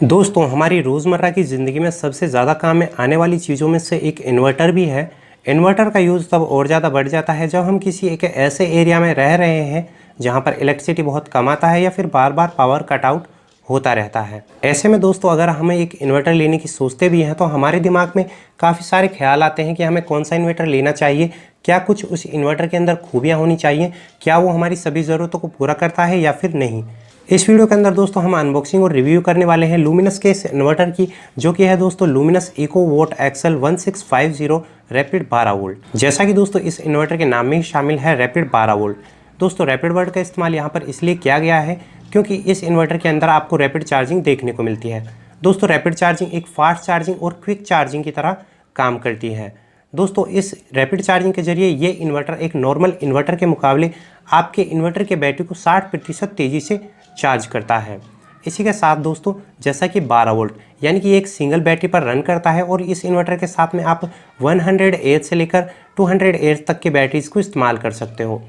दोस्तों हमारी रोज़मर्रा की ज़िंदगी में सबसे ज़्यादा काम में आने वाली चीज़ों में से एक इन्वर्टर भी है। इन्वर्टर का यूज़ तब और ज़्यादा बढ़ जाता है जब हम किसी एक ऐसे एरिया में रह रहे हैं जहाँ पर इलेक्ट्रिसिटी बहुत कम आता है या फिर बार बार पावर कट आउट होता रहता है। ऐसे में दोस्तों अगर हमें एक इन्वर्टर लेने की सोचते भी हैं तो हमारे दिमाग में काफ़ी सारे ख्याल आते हैं कि हमें कौन सा इन्वर्टर लेना चाहिए, क्या कुछ उस इन्वर्टर के अंदर खूबियाँ होनी चाहिए, क्या वो हमारी सभी ज़रूरतों को पूरा करता है या फिर नहीं। इस वीडियो के अंदर दोस्तों हम अनबॉक्सिंग और रिव्यू करने वाले हैं लुमिनस के इस इन्वर्टर की, जो कि है दोस्तों लुमिनस इकोवोट एक्सएल 1650 रैपिड 12 वोल्ट। जैसा कि दोस्तों इस इन्वर्टर के नाम में ही शामिल है रैपिड 12 वोल्ट। दोस्तों रैपिड वर्ड का इस्तेमाल यहाँ पर इसलिए किया गया है क्योंकि इस इन्वर्टर के अंदर आपको रैपिड चार्जिंग देखने को मिलती है। दोस्तों रैपिड चार्जिंग एक फास्ट चार्जिंग और क्विक चार्जिंग की तरह काम करती है। दोस्तों इस रैपिड चार्जिंग के जरिए ये इन्वर्टर एक नॉर्मल इन्वर्टर के मुकाबले आपके इन्वर्टर के बैटरी को 60% तेज़ी से चार्ज करता है। इसी के साथ दोस्तों जैसा कि 12 वोल्ट यानी कि एक सिंगल बैटरी पर रन करता है और इस इन्वर्टर के साथ में आप 100 एच से लेकर 200 एच तक की बैटरीज को इस्तेमाल कर सकते हो।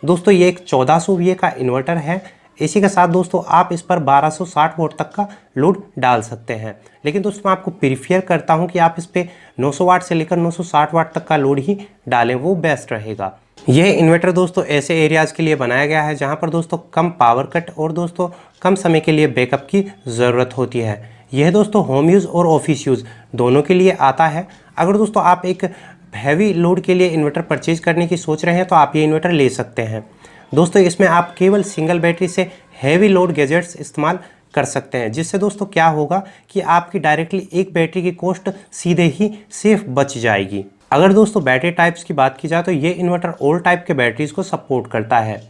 दोस्तों ये एक 1400 VA का इन्वर्टर है। इसी के साथ दोस्तों आप इस पर 1260 वोल्ट तक का लोड डाल सकते हैं, लेकिन दोस्तों मैं आपको प्रीफर करता हूं कि आप इस पर 900 वाट से लेकर 960 वाट तक का लोड ही डालें, वो बेस्ट रहेगा। यह इन्वर्टर दोस्तों ऐसे एरियाज़ के लिए बनाया गया है जहां पर दोस्तों कम पावर कट और दोस्तों कम समय के लिए बैकअप की ज़रूरत होती है। यह दोस्तों होम यूज़ और ऑफिस यूज़ दोनों के लिए आता है। अगर दोस्तों आप एक हैवी लोड के लिए इन्वर्टर परचेज करने की सोच रहे हैं तो आप ये इन्वर्टर ले सकते हैं। दोस्तों इसमें आप केवल सिंगल बैटरी से हैवी लोड गैजेट्स इस्तेमाल कर सकते हैं, जिससे दोस्तों क्या होगा कि आपकी डायरेक्टली एक बैटरी की कॉस्ट सीधे ही सेफ बच जाएगी। अगर दोस्तों बैटरी टाइप्स की बात की जाए तो ये इन्वर्टर ऑल टाइप के बैटरीज को सपोर्ट करता है,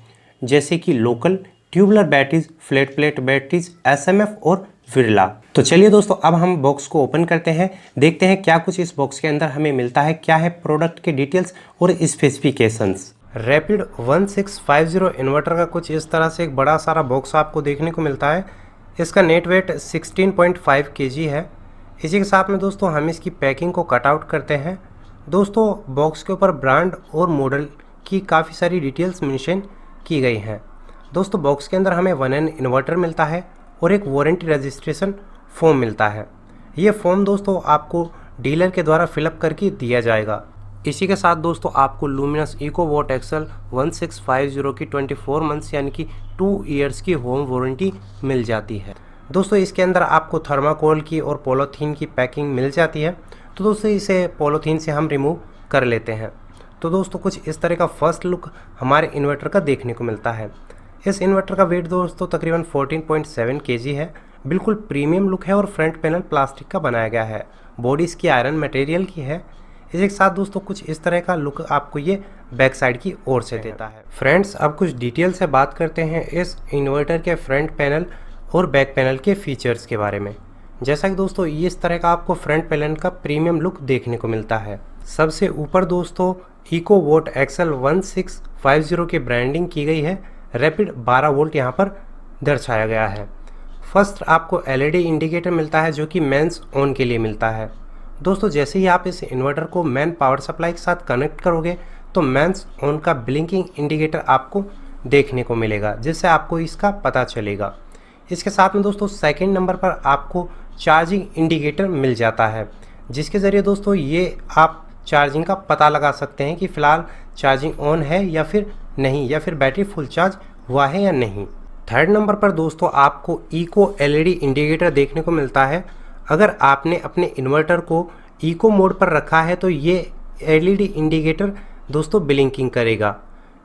जैसे कि local, tubular batteries, flat plate batteries, SMF और विरला। तो चलिए दोस्तों अब हम बॉक्स को ओपन करते हैं, देखते हैं क्या कुछ इस बॉक्स के अंदर हमें मिलता है, क्या है प्रोडक्ट के डिटेल्स और स्पेसिफिकेशंस। रैपिड 1650 इन्वर्टर का कुछ इस तरह से एक बड़ा सारा बॉक्स आपको देखने को मिलता है। इसका नेट वेट 16.5 kg है। इसी के साथ में दोस्तों हम इसकी पैकिंग को कट आउट करते हैं। दोस्तों बॉक्स के ऊपर ब्रांड और मॉडल की काफ़ी सारी डिटेल्स मेंशन की गई हैं। दोस्तों बॉक्स के अंदर हमें 1N इन्वर्टर मिलता है और एक वारंटी रजिस्ट्रेशन फॉर्म मिलता है। ये फॉर्म दोस्तों आपको डीलर के द्वारा फिलअप करके दिया जाएगा। इसी के साथ दोस्तों आपको लुमिनस इकोवोट एक्सएल 1650 की 24 मंथ्स यानी कि 2 ईयर्स की होम वारंटी मिल जाती है। दोस्तों इसके अंदर आपको थर्माकोल की और पॉलीथीन की पैकिंग मिल जाती है। तो दोस्तों इसे पॉलीथीन से हम रिमूव कर लेते हैं। तो दोस्तों कुछ इस तरह का फर्स्ट लुक हमारे इन्वर्टर का देखने को मिलता है। इस इन्वर्टर का वेट दोस्तों तकरीबन 14.7 kg है। बिल्कुल प्रीमियम लुक है और फ्रंट पैनल प्लास्टिक का बनाया गया है। बॉडी इसकी आयरन मटेरियल की है। इसके साथ दोस्तों कुछ इस तरह का लुक आपको ये बैक साइड की ओर से देता है। फ्रेंड्स अब कुछ डिटेल से बात करते हैं इस इन्वर्टर के फ्रंट पैनल और बैक पैनल के फीचर्स के बारे में। जैसा कि दोस्तों ये इस तरह का आपको फ्रंट पैनल का प्रीमियम लुक देखने को मिलता है। सबसे ऊपर दोस्तों इकोवोट एक्सएल 1650 की ब्रांडिंग की गई है। रैपिड 12 वोल्ट यहाँ पर दर्शाया गया है। फर्स्ट आपको LED इंडिकेटर मिलता है जो कि मेंस ऑन के लिए मिलता है। दोस्तों जैसे ही आप इस इन्वर्टर को मेन पावर सप्लाई के साथ कनेक्ट करोगे तो मेंस ऑन का ब्लिंकिंग इंडिकेटर आपको देखने को मिलेगा, जिससे आपको इसका पता चलेगा। इसके साथ में दोस्तों सेकंड नंबर पर आपको चार्जिंग इंडिकेटर मिल जाता है, जिसके ज़रिए दोस्तों ये आप चार्जिंग का पता लगा सकते हैं कि फ़िलहाल चार्जिंग ऑन है या फिर नहीं, या फिर बैटरी फुल चार्ज हुआ है या नहीं। थर्ड नंबर पर दोस्तों आपको इको LED इंडिकेटर देखने को मिलता है। अगर आपने अपने इन्वर्टर को इको मोड पर रखा है तो ये LED इंडिकेटर दोस्तों ब्लिंकिंग करेगा।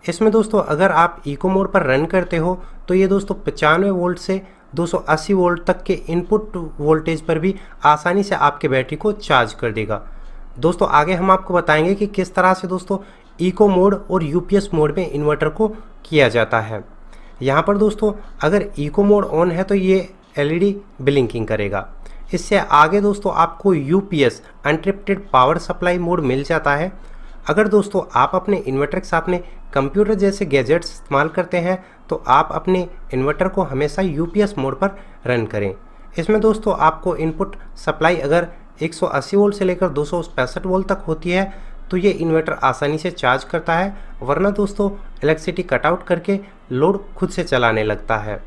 इसमें दोस्तों अगर आप इको मोड पर रन करते हो तो ये दोस्तों 95 वोल्ट से 280 वोल्ट तक के इनपुट वोल्टेज पर भी आसानी से आपके बैटरी को चार्ज कर देगा। दोस्तों आगे हम आपको बताएंगे कि किस तरह से दोस्तों इको मोड और UPS मोड में इन्वर्टर को किया जाता है। यहाँ पर दोस्तों अगर इको मोड ऑन है तो ये LED ब्लिंकिंग करेगा। इससे आगे दोस्तों आपको UPS अनट्रिप्टेड पावर सप्लाई मोड मिल जाता है। अगर दोस्तों आप अपने इन्वर्टर के साथ में कंप्यूटर जैसे गैजेट्स इस्तेमाल करते हैं तो आप अपने इन्वर्टर को हमेशा UPS मोड पर रन करें। इसमें दोस्तों आपको इनपुट सप्लाई अगर 180 वोल्ट से लेकर 265 वोल्ट तक होती है तो ये इन्वर्टर आसानी से चार्ज करता है, वरना दोस्तों इलेक्ट्रिसिटी कटआउट करके लोड खुद से चलाने लगता है।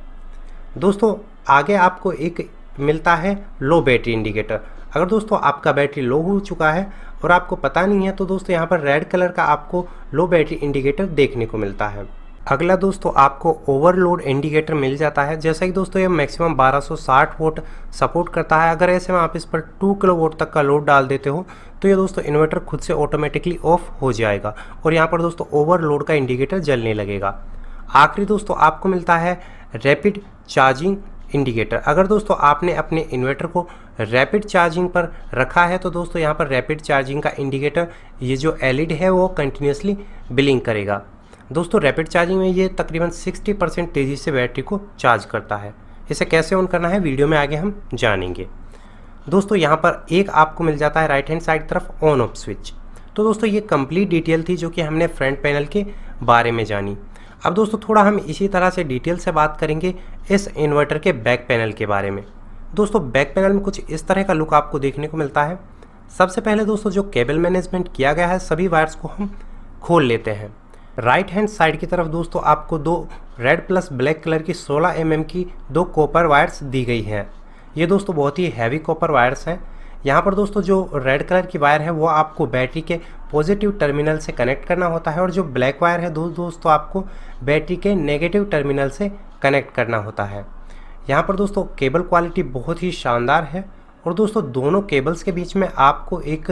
दोस्तों आगे आपको एक मिलता है लो बैटरी इंडिकेटर। अगर दोस्तों आपका बैटरी लो हो चुका है और आपको पता नहीं है तो दोस्तों यहाँ पर रेड कलर का आपको लो बैटरी इंडिकेटर देखने को मिलता है। अगला दोस्तों आपको ओवरलोड इंडिकेटर मिल जाता है। जैसा कि दोस्तों ये मैक्सिमम 1260 वोल्ट सपोर्ट करता है। अगर ऐसे में आप इस पर 2 किलोवाट तक का लोड डाल देते हो तो ये दोस्तों इन्वर्टर खुद से ऑटोमेटिकली ऑफ हो जाएगा और यहाँ पर दोस्तों ओवरलोड का इंडिकेटर जलने लगेगा। आखिरी दोस्तों आपको मिलता है रैपिड चार्जिंग इंडिकेटर। अगर दोस्तों आपने अपने इन्वर्टर को रैपिड चार्जिंग पर रखा है तो दोस्तों यहाँ पर रैपिड चार्जिंग का इंडिकेटर ये जो एलईडी है वो कंटिन्यूसली ब्लिंक करेगा। दोस्तों रैपिड चार्जिंग में ये तकरीबन 60% तेज़ी से बैटरी को चार्ज करता है। इसे कैसे ऑन करना है वीडियो में आगे हम जानेंगे। दोस्तों यहाँ पर एक आपको मिल जाता है राइट हैंड साइड तरफ ऑन ऑफ स्विच। तो दोस्तों ये कंप्लीट डिटेल थी जो कि हमने फ्रंट पैनल के बारे में जानी। अब दोस्तों थोड़ा हम इसी तरह से डिटेल से बात करेंगे इस इन्वर्टर के बैक पैनल के बारे में। दोस्तों बैक पैनल में कुछ इस तरह का लुक आपको देखने को मिलता है। सबसे पहले दोस्तों जो केबल मैनेजमेंट किया गया है सभी वायर्स को हम खोल लेते हैं। राइट हैंड साइड की तरफ दोस्तों आपको 2 रेड प्लस ब्लैक कलर की 16 mm की 2 कॉपर वायर्स दी गई हैं। ये दोस्तों बहुत ही हैवी कॉपर वायर्स हैं। यहाँ पर दोस्तों जो रेड कलर की वायर है वो आपको बैटरी के पॉजिटिव टर्मिनल से कनेक्ट करना होता है और जो ब्लैक वायर है दोस्तों आपको बैटरी के नेगेटिव टर्मिनल से कनेक्ट करना होता है। यहाँ पर दोस्तों केबल क्वालिटी बहुत ही शानदार है और दोस्तों दोनों केबल्स के बीच में आपको एक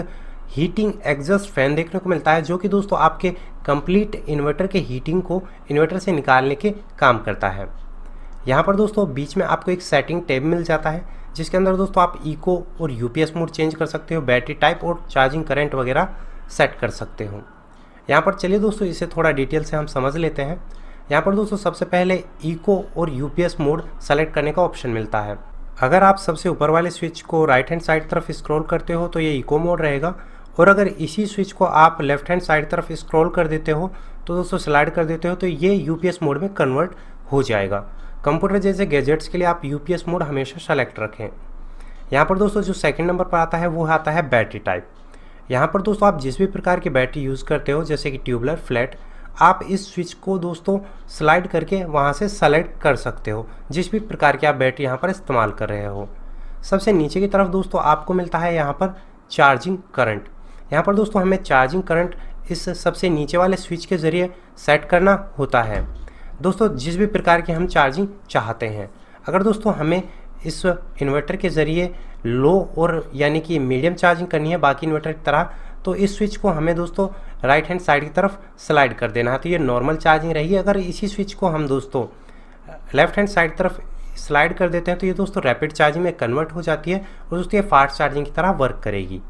हीटिंग एग्जॉस्ट फैन देखने को मिलता है जो कि दोस्तों आपके कंप्लीट इन्वर्टर के हीटिंग को इन्वर्टर से निकालने के काम करता है। यहाँ पर दोस्तों बीच में आपको एक सेटिंग टैब मिल जाता है जिसके अंदर दोस्तों आप इको और यूपीएस मोड चेंज कर सकते हो, बैटरी टाइप और चार्जिंग करंट वगैरह सेट कर सकते हो। यहाँ पर चलिए दोस्तों इसे थोड़ा डिटेल से हम समझ लेते हैं। यहाँ पर दोस्तों सबसे पहले इको और यूपीएस मोड सेलेक्ट करने का ऑप्शन मिलता है। अगर आप सबसे ऊपर वाले स्विच को राइट हैंड साइड तरफ स्क्रॉल करते हो तो ये इको मोड रहेगा और अगर इसी स्विच को आप लेफ्ट हैंड साइड तरफ स्क्रॉल कर देते हो तो दोस्तों स्लाइड कर देते हो तो ये यूपीएस मोड में कन्वर्ट हो जाएगा। कंप्यूटर जैसे गैजेट्स के लिए आप यूपीएस मोड हमेशा सेलेक्ट रखें। यहाँ पर दोस्तों जो सेकंड नंबर पर आता है वो आता है बैटरी टाइप। यहाँ पर दोस्तों आप जिस भी प्रकार की बैटरी यूज़ करते हो जैसे कि ट्यूबलर, फ्लैट, आप इस स्विच को दोस्तों स्लाइड करके वहाँ से सेलेक्ट कर सकते हो जिस भी प्रकार की आप बैटरी यहाँ पर इस्तेमाल कर रहे हो। सबसे नीचे की तरफ दोस्तों आपको मिलता है यहाँ पर चार्जिंग करंट। यहाँ पर दोस्तों हमें चार्जिंग करंट इस सबसे नीचे वाले स्विच के ज़रिए सेट करना होता है दोस्तों जिस भी प्रकार की हम चार्जिंग चाहते हैं। अगर दोस्तों हमें इस इन्वर्टर के ज़रिए लो और यानी कि मीडियम चार्जिंग करनी है बाकी इन्वर्टर की तरह तो इस स्विच को हमें दोस्तों राइट हैंड साइड की तरफ स्लाइड कर देना है तो ये नॉर्मल चार्जिंग रहेगी। अगर इसी स्विच को हम दोस्तों लेफ्ट हैंड साइड तरफ स्लाइड कर देते हैं तो ये दोस्तों रैपिड चार्जिंग में कन्वर्ट हो जाती है और दोस्तों ये फास्ट चार्जिंग की तरह वर्क करेगी।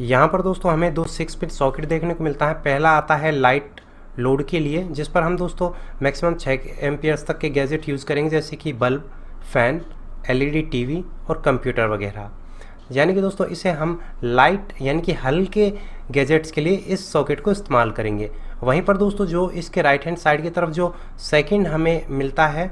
यहाँ पर दोस्तों हमें 2 6-पिन सॉकेट देखने को मिलता है। पहला आता है लाइट लोड के लिए जिस पर हम दोस्तों मैक्सिमम 6 एम्पियर्स तक के गैजेट यूज़ करेंगे जैसे कि बल्ब, फैन, एलईडी टीवी और कंप्यूटर वगैरह। यानी कि दोस्तों इसे हम लाइट यानी कि हल्के गैजेट्स के लिए इस सॉकेट को इस्तेमाल करेंगे। वहीं पर दोस्तों जो इसके राइट हैंड साइड की तरफ जो सेकंड हमें मिलता है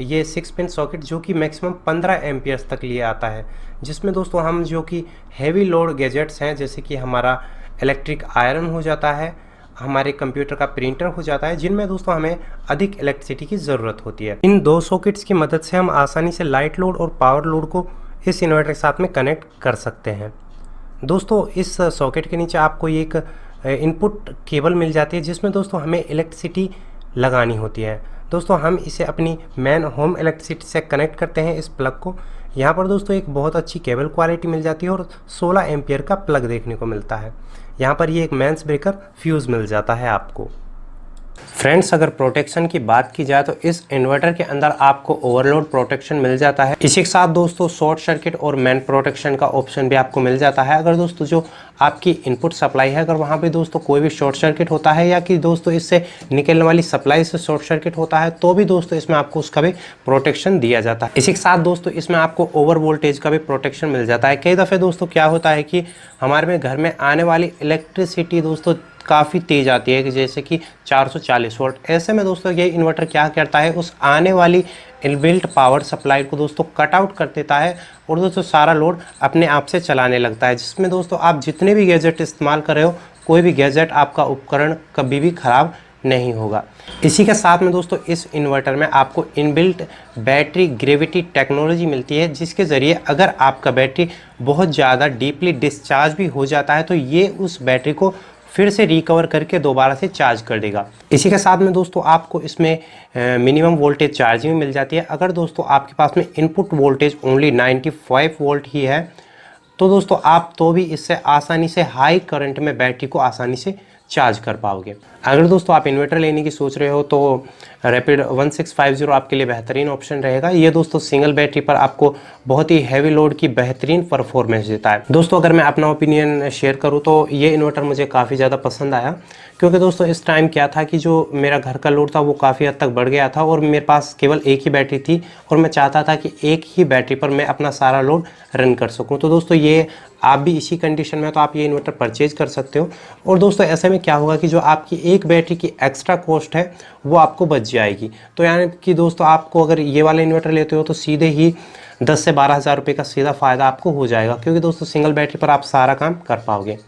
ये 6-पिन सॉकेट जो कि मैक्सिमम 15 एम्पियर्स तक लिए आता है जिसमें दोस्तों हम जो कि हैवी लोड गैजेट्स हैं जैसे कि हमारा इलेक्ट्रिक आयरन हो जाता है, हमारे कंप्यूटर का प्रिंटर हो जाता है जिनमें दोस्तों हमें अधिक इलेक्ट्रिसिटी की ज़रूरत होती है। इन 2 सॉकेट्स की मदद से हम आसानी से लाइट लोड और पावर लोड को इस इन्वर्टर के साथ में कनेक्ट कर सकते हैं। दोस्तों इस सॉकेट के नीचे आपको एक इनपुट केबल मिल जाती है जिसमें दोस्तों हमें इलेक्ट्रिसिटी लगानी होती है। दोस्तों हम इसे अपनी मेन होम इलेक्ट्रिसिटी से कनेक्ट करते हैं इस प्लग को। यहाँ पर दोस्तों एक बहुत अच्छी केबल क्वालिटी मिल जाती है और 16 एम्पियर का प्लग देखने को मिलता है। यहाँ पर ये एक मेंस ब्रेकर फ्यूज़ मिल जाता है आपको। फ्रेंड्स अगर प्रोटेक्शन की बात की जाए तो इस इन्वर्टर के अंदर आपको ओवरलोड प्रोटेक्शन मिल जाता है। इसी के साथ दोस्तों शॉर्ट सर्किट और मेन प्रोटेक्शन का ऑप्शन भी आपको मिल जाता है। अगर दोस्तों जो आपकी इनपुट सप्लाई है अगर वहाँ पे दोस्तों कोई भी शॉर्ट सर्किट होता है या कि दोस्तों इससे निकलने वाली सप्लाई से शॉर्ट सर्किट होता है तो भी दोस्तों इसमें आपको उसका भी प्रोटेक्शन दिया जाता है। इसी के साथ दोस्तों इसमें आपको ओवर वोल्टेज का भी प्रोटेक्शन मिल जाता है। कई दफ़े दोस्तों क्या होता है कि हमारे में घर में आने वाली इलेक्ट्रिसिटी दोस्तों काफ़ी तेज़ आती है कि जैसे कि 440 वोल्ट। ऐसे में दोस्तों ये इन्वर्टर क्या करता है उस आने वाली इनबिल्ट पावर सप्लाई को दोस्तों कट आउट कर देता है और दोस्तों सारा लोड अपने आप से चलाने लगता है जिसमें दोस्तों आप जितने भी गैजेट इस्तेमाल कर रहे हो कोई भी गैजेट आपका उपकरण कभी भी ख़राब नहीं होगा। इसी के साथ में दोस्तों इस इन्वर्टर में आपको इनबिल्ट बैटरी ग्रेविटी टेक्नोलॉजी मिलती है, जिसके ज़रिए अगर आपका बैटरी बहुत ज़्यादा डीपली डिस्चार्ज भी हो जाता है तो ये उस बैटरी को फिर से रिकवर करके दोबारा से चार्ज कर देगा। इसी के साथ में दोस्तों आपको इसमें मिनिमम वोल्टेज चार्जिंग मिल जाती है। अगर दोस्तों आपके पास में इनपुट वोल्टेज ओनली 95 वोल्ट ही है तो दोस्तों आप तो भी इससे आसानी से हाई करंट में बैटरी को आसानी से चार्ज कर पाओगे। अगर दोस्तों आप इन्वर्टर लेने की सोच रहे हो तो रैपिड 1650 आपके लिए बेहतरीन ऑप्शन रहेगा। ये दोस्तों सिंगल बैटरी पर आपको बहुत ही हैवी लोड की बेहतरीन परफॉर्मेंस देता है। दोस्तों अगर मैं अपना ओपिनियन शेयर करूँ तो ये इन्वर्टर मुझे काफ़ी ज़्यादा पसंद आया, क्योंकि दोस्तों इस टाइम क्या था कि जो मेरा घर का लोड था वो काफ़ी हद तक बढ़ गया था और मेरे पास केवल एक ही बैटरी थी और मैं चाहता था कि एक ही बैटरी पर मैं अपना सारा लोड रन कर सकूं। तो दोस्तों ये आप भी इसी कंडीशन में तो आप ये इन्वर्टर परचेज कर सकते हो। और दोस्तों ऐसे में क्या होगा कि जो आपकी एक बैटरी की एक्स्ट्रा कॉस्ट है वो आपको बच जाएगी। तो यानी कि दोस्तों आपको अगर ये वाला इन्वर्टर लेते हो तो सीधे ही 10 से 12 हज़ार रुपये का सीधा फ़ायदा आपको हो जाएगा, क्योंकि दोस्तों सिंगल बैटरी पर आप सारा काम कर पाओगे।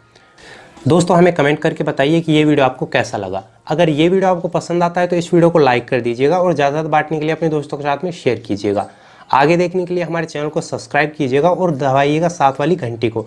दोस्तों हमें कमेंट करके बताइए कि ये वीडियो आपको कैसा लगा। अगर ये वीडियो आपको पसंद आता है तो इस वीडियो को लाइक कर दीजिएगा और ज़्यादा बांटने के लिए अपने दोस्तों के साथ में शेयर कीजिएगा। आगे देखने के लिए हमारे चैनल को सब्सक्राइब कीजिएगा और दबाइएगा साथ वाली घंटी को,